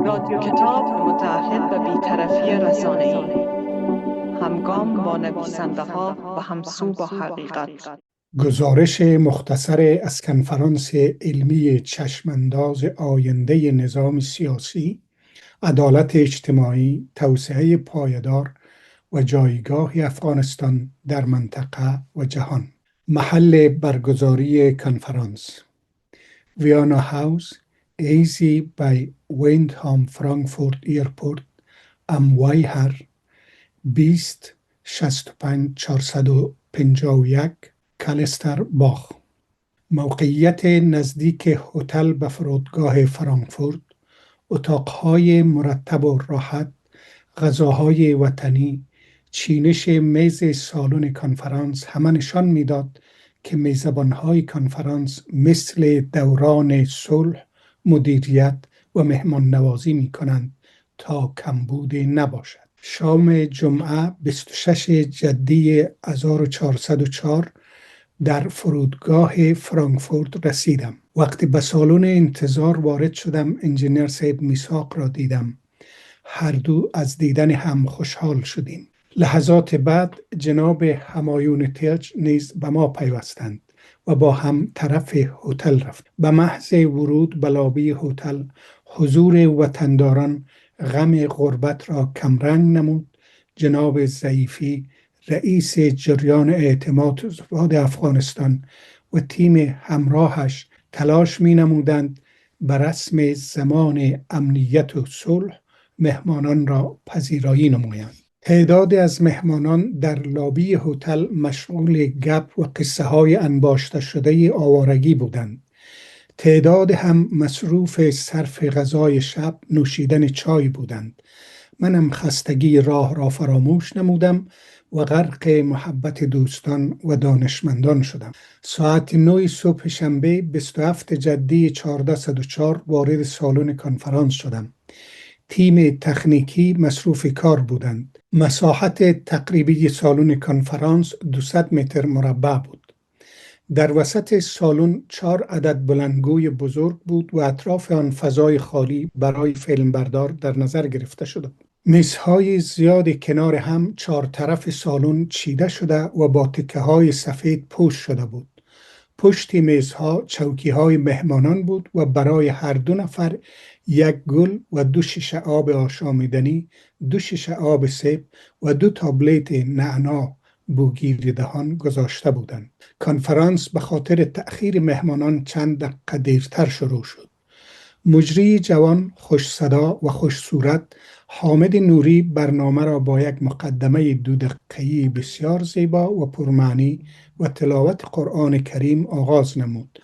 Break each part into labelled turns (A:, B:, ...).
A: رادیو کتاب متعهد به بی‌طرفی رسانه‌ای، همگام با نویسنده‌ها و همسو با حقیقت.
B: گزارش مختصر از کنفرانس علمی چشمانداز آینده نظام سیاسی، عدالت اجتماعی، توسعه پایدار و جایگاه افغانستان در منطقه و جهان. محل برگزاری کنفرانس: ویانا هاوس، ایزی بای ویندهام فرانکفورت ایرپورت، اموایهر 20 65 451 کالستر باغ. موقعیت نزدیک هتل به فرودگاه فرانکفورت، اتاقهای مرتب و راحت، غذاهای وطنی، چینش میز سالن کنفرانس همه نشان میداد که میزبانهای کنفرانس مثل دوران صلح مدیریت و مهمان نوازی می کنند تا کمبود نباشد. شام جمعه 26 جدی 1404 در فرودگاه فرانکفورت رسیدم. وقتی به سالن انتظار وارد شدم، انجینیر سید میثاق را دیدم. هر دو از دیدن هم خوشحال شدیم. لحظات بعد جناب همایون تیج نیز به ما پیوستند و با هم طرف هتل رفت. به محض ورود به لابی هتل، حضور وطنداران غم غربت را کمرنگ نمود. جناب ضیفی، رئیس جریان اعتماد زفاد افغانستان و تیم همراهش تلاش می نمودند به رسم زمان امنیت و صلح مهمانان را پذیرایی نمایند. تعدادی از مهمانان در لابی هتل مشغول گپ و قصه های انباشته شده آوارگی بودند. تعداد هم مصروف صرف غذای شب، نوشیدن چای بودند. منم خستگی راه را فراموش نمودم و غرق محبت دوستان و دانشمندان شدم. ساعت 9 صبح شنبه 27 جدی 1404 وارد سالن کنفرانس شدم. تیم تکنیکی مصروف کار بودند. مساحت تقریبی سالن کنفرانس 200 متر مربع بود. در وسط سالن 4 عدد بلندگوی بزرگ بود و اطراف آن فضای خالی برای فیلمبردار در نظر گرفته شده بود. میزهای زیاد کنار هم 4 طرف سالن چیده شده و با تکه‌های سفید پوش شده بود. پشت میزها چوکی‌های مهمانان بود و برای هر دو نفر یک گل و 2 شیشه آب آشامیدنی، 2 شیشه آب سیب و 2 تابلت نعنا بوگیر دهان گذاشته بودند. کنفرانس به خاطر تأخیر مهمانان چند دقیقه دیرتر شروع شد. مجری جوان، خوش صدا و خوش صورت، حامد نوری برنامه را با یک مقدمه 2 دقیقه‌ای بسیار زیبا و پرمعنی و تلاوت قرآن کریم آغاز نمود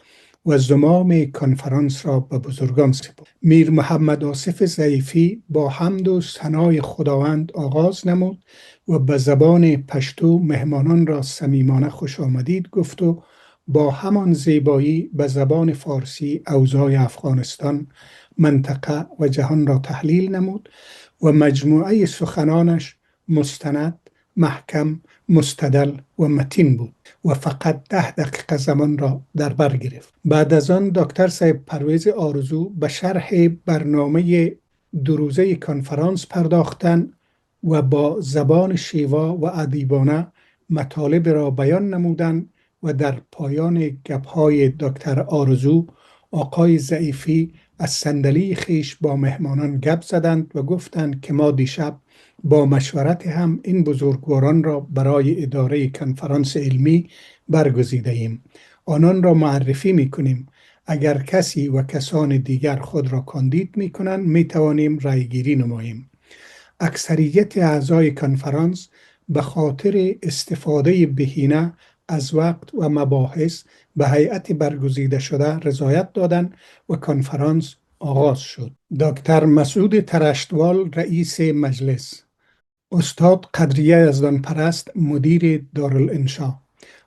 B: و زمام کنفرانس را به بزرگان سپرد. میر محمد آصف ضیفی با حمد و ثنای خداوند آغاز نمود و به زبان پشتو مهمانان را صمیمانه خوش آمدید گفت و با همان زیبایی به زبان فارسی اوضاع افغانستان، منطقه و جهان را تحلیل نمود و مجموعه سخنانش مستند، محکم، مستدل و متین بود و فقط 10 دقیقه زمان را در بر گرفت. بعد از آن دکتر صاحب پرویز آرزو به شرح برنامه 2 روزه کنفرانس پرداختند و با زبان شیوا و ادیبانه مطالب را بیان نمودند و در پایان گپ‌های دکتر آرزو، آقای ضیفی از صندلی خیش با مهمانان گپ زدند و گفتند که ما دیشب با مشورت هم این بزرگواران را برای اداره کنفرانس علمی برگزیده ایم. آنان را معرفی می کنیم. اگر کسی و کسان دیگر خود را کاندید می کنند می توانیم رایگیری نماییم. اکثریت اعضای کنفرانس به خاطر استفاده بهینه از وقت و مباحث به هیئت برگزیده شده رضایت دادند و کنفرانس آغاز شد. دکتر مسعود ترشتوال رئیس مجلس، استاد قدریه یزدانپرست مدیر دارالانشا،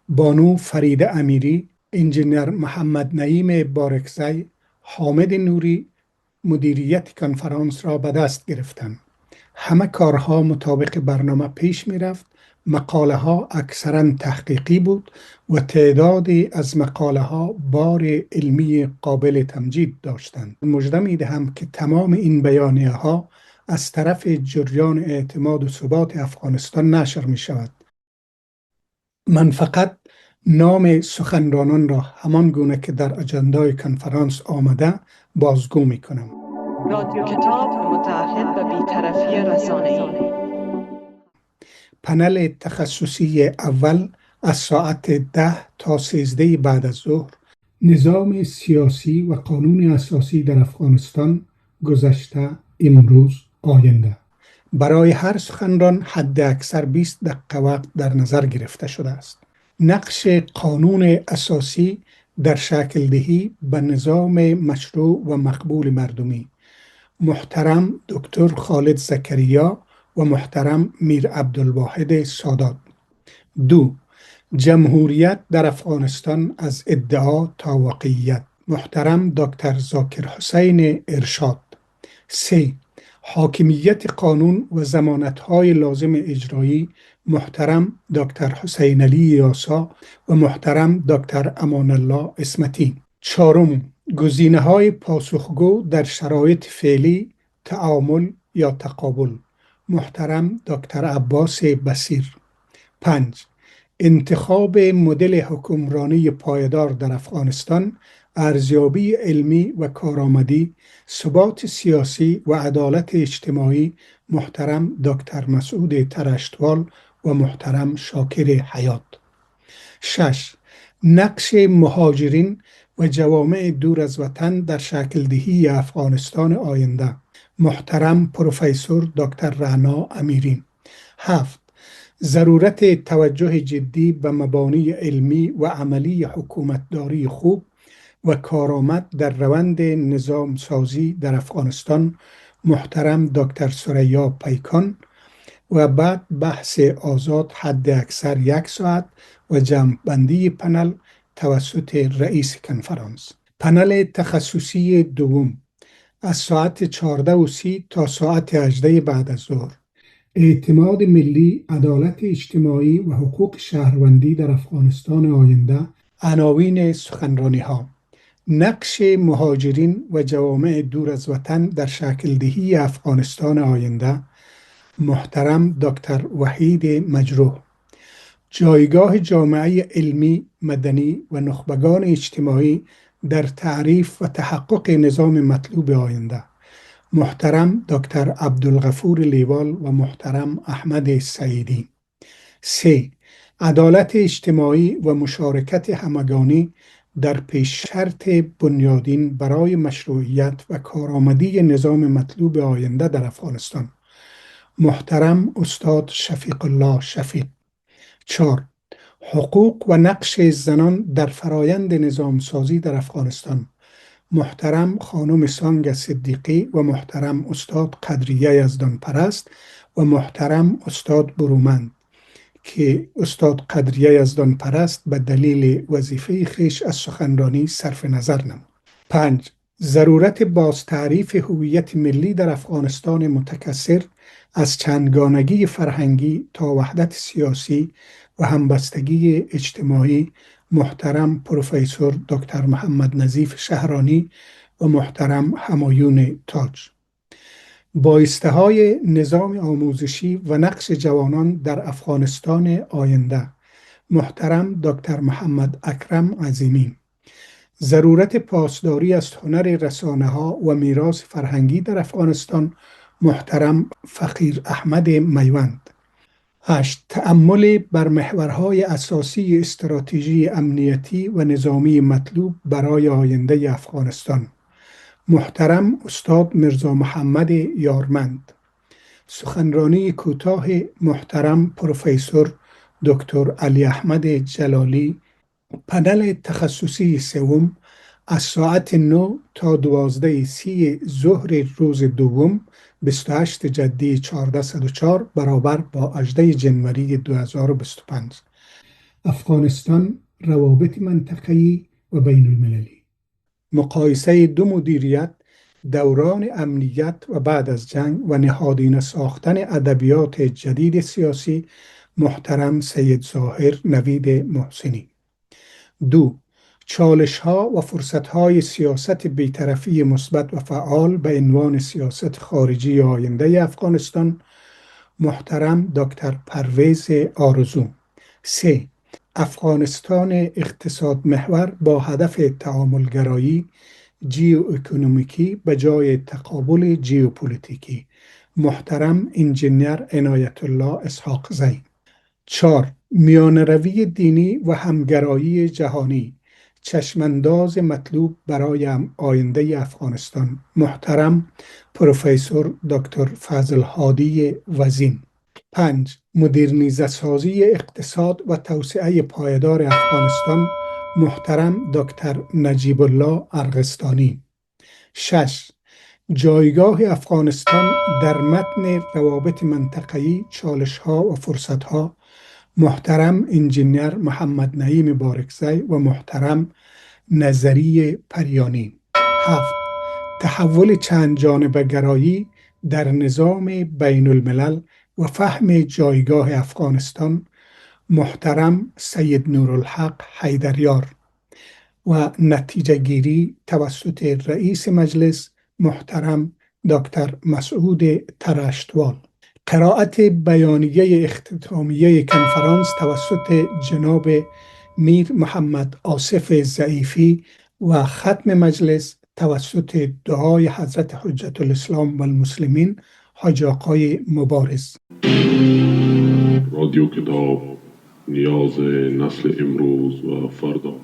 B: بانو فریده امیری، انجینیر محمد نعیم بارکزی، حامد نوری مدیریت کنفرانس را به دست گرفتند. همه کارها مطابق برنامه پیش می رفت. مقاله ها اکثرا تحقیقی بود و تعدادی از مقاله ها بار علمی قابل تمجید داشتند. مژده می دهم که تمام این بیانیه ها از طرف جریان اعتماد و ثبات افغانستان نشر می شود. من فقط نام سخنرانان را همان گونه که در اجندای کنفرانس آمده بازگو می کنم.
A: رادیو کتاب متعهد به بی‌طرفی رسانه‌ای.
B: پنل تخصصی اول از ساعت 10 تا 13 بعد از ظهر، نظام سیاسی و قانون اساسی در افغانستان، گذشته، امروز، آینده. برای هر سخنران حد اکثر 20 دقیقه وقت در نظر گرفته شده است. نقش قانون اساسی در شکل دهی به نظام مشروع و مقبول مردمی. محترم دکتر خالد زکریا و محترم میر عبدالواحد سادات. 2. جمهوریت در افغانستان از ادعا تا واقعیت. محترم دکتر ذاکر حسین ارشاد. 3. حاکمیت قانون و ضمانت‌های لازم اجرایی. محترم دکتر حسین علی یاسا و محترم دکتر امان الله اسمتی. 4. گزینه‌های پاسخگو در شرایط فعلی، تعامل یا تقابل. محترم دکتر عباس بصیر. 5. انتخاب مدل حکمرانی پایدار در افغانستان، ارزیابی علمی و کارآمدی، ثبات سیاسی و عدالت اجتماعی. محترم دکتر مسعود ترشتوال و محترم شاکر حیات. 6. نقش مهاجرین و جوامع دور از وطن در شکل دهی افغانستان آینده. محترم پروفسور دکتر رعنا امیری. 7. ضرورت توجه جدی به مبانی علمی و عملی حکومتداری خوب و کارآمد در روند نظام سازی در افغانستان. محترم دکتر ثریا پیکان. و بعد بحث آزاد حد اکثر 1 ساعت و جمع‌بندی پنل توسط رئیس کنفرانس. پنل تخصصی دوم از ساعت 14:30 تا ساعت 18 بعد از ظهر. اعتماد ملی، عدالت اجتماعی و حقوق شهروندی در افغانستان آینده. عناوین سخنرانی ها: نقش مهاجرین و جوامع دور از وطن در شکل دهی افغانستان آینده. محترم دکتر وحید مجروح. جایگاه جامعه علمی، مدنی و نخبگان اجتماعی در تعریف و تحقق نظام مطلوب آینده. محترم دکتر عبدالغفور لیوال و محترم احمد سعیدی. 3. عدالت اجتماعی و مشارکت همگانی در پیش شرط بنیادین برای مشروعیت و کارآمدی نظام مطلوب آینده در افغانستان. محترم استاد شفیق الله شفیق. 4. حقوق و نقش زنان در فرایند نظام سازی در افغانستان. محترم خانم سانگ صدیقی و محترم استاد قدریه یزدانپرست و محترم استاد برومند که استاد قدریه یزدانپرست به دلیل وظیفه خویش از سخنرانی صرف نظر نمود. 5. ضرورت بازتعریف هویت ملی در افغانستان متکثر، از چندگانگی فرهنگی تا وحدت سیاسی و همبستگی اجتماعی. محترم پروفسور دکتر محمد نظیف شهرانی و محترم همایون تاج. بایسته های نظام آموزشی و نقش جوانان در افغانستان آینده. محترم دکتر محمد اکرم عظیمی. ضرورت پاسداری از هنر رسانه ها و میراث فرهنگی در افغانستان. محترم فقیر احمد میوند. 8. تأمل بر محورهای اساسی استراتژی امنیتی و نظامی مطلوب برای آینده افغانستان. محترم استاد میرزا محمد یارمند. سخنرانی کوتاه محترم پروفسور دکتر علی احمد جلالی. پنل تخصصی سوم از ساعت 9 تا 12:30 ظهر روز دوم 28 جدی 1404 برابر با 18 جنوری 2025. افغانستان، روابط منطقه‌ای و بین المللی. مقایسه 2 مدیریت، دوران امنیت و بعد از جنگ و نهادینه ساختن ادبیات جدید سیاسی، محترم سید ظاهر نوید محسنی. 2. چالش‌ها و فرصت‌های سیاست بی‌طرفی مثبت و فعال به عنوان سیاست خارجی آینده افغانستان، محترم دکتر پرویز آرزو. 3. افغانستان اقتصاد محور با هدف تعاملگرایی جیواکونومیکی به جای تقابل جیوپولیتیکی، محترم انجینیر عنایت الله اسحاق زی. 4. میانروی دینی و همگرایی جهانی، چشمانداز مطلوب برای آینده افغانستان، محترم پروفسور دکتر فضل هادی وزین. 5. مدرنیزه سازی اقتصاد و توسعه پایدار افغانستان، محترم دکتر نجیب الله ارغستانی. 6. جایگاه افغانستان در متن روابط منطقه‌ای، چالش‌ها و فرصت‌ها، محترم انجینیر محمد نعیم بارکزی و محترم نظری پریانی. 7. تحول چند جانبه گرایی در نظام بین الملل و فهم جایگاه افغانستان، محترم سید نورالحق حیدریار و نتیجه گیری توسط رئیس مجلس، محترم دکتر مسعود ترشتوال. قرائت بیانیه اختتامیه کنفرانس توسط جناب میر محمد آصف ضعیفی و ختم مجلس توسط دعای حضرت حجت الاسلام و المسلمین حاج آقای مبارز.
C: رادیو کتاب، نیاز نسل امروز و فردا.